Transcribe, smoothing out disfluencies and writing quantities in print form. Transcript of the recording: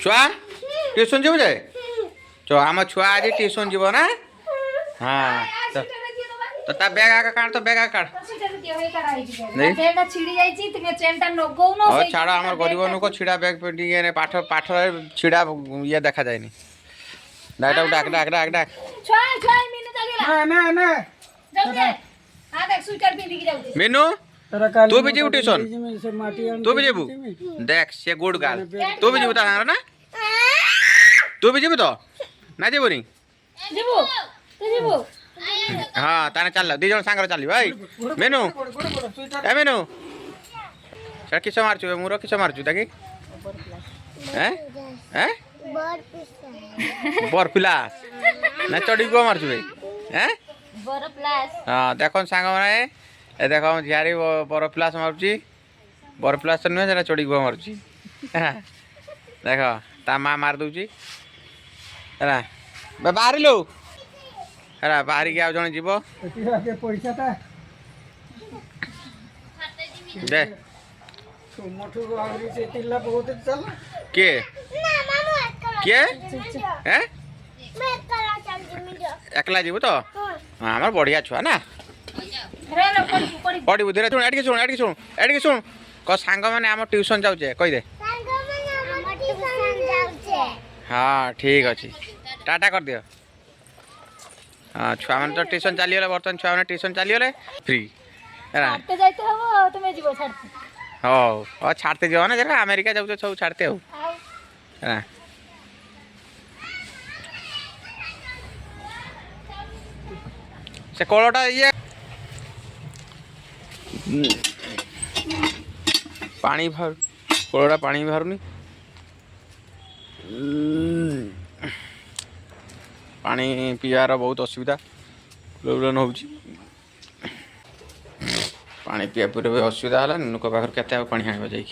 छुआ ट्यूशन जीव जाए तो आम छुआ आज ट्यूशन जीव ना हाँ तो ता बैग आका काट तो बैग आका काट नहीं छाड़ आम गरीब लोक छिड़ा बैग पे पाठ पाठ छिड़ा ये देखा जाए डाक डाक डाक डाक डाक मीनू तू भी जीव ट्यूशन तू भी जीवु देख से गुड गाल तू भी जीवु ता ना तू भी जीवु तो ना जीवु नी हाँ ताने चल दी जन सांगर चल भाई मेनू ए मेनू सर किस मारचु मुरो किस मारचु ताकि हैं हैं बर प्लास ना चढ़ी को मारचु भाई हैं बर प्लस हाँ देखो सांग माने ए देखो झियारी बर प्लास मारुची बर प्लास नुहे जरा चढ़ी को मारुची देखो ता माँ मार दूची है बाहर लो है बाहर के आज जन जीव दे किए किए हैं एकला जीव तो हाँ आम बढ़िया छुआ ना पढ़ू धीरे शुण एडिके शुण एडिके शुण एडिके शुण कह सांग मैंने आम ट्यूशन जाऊे कहीदे हाँ ठीक अच्छे टाटा कर दियो हाँ छुआ मैंने तो ट्यूशन चलीगले बर्तमान छुआ मैंने ट्यूशन चलीगले फ्री हाँ छाड़ते जाओ ना जरा अमेरिका जाऊ सब छाड़ते हो से कलटा ये पानी भर कलटा पानी बाहरुनी पानी पीवार बहुत असुविधा प्रोब्लेम हो पानी पीवा पूरे असुविधा है लोक पाखे के पानी आने जा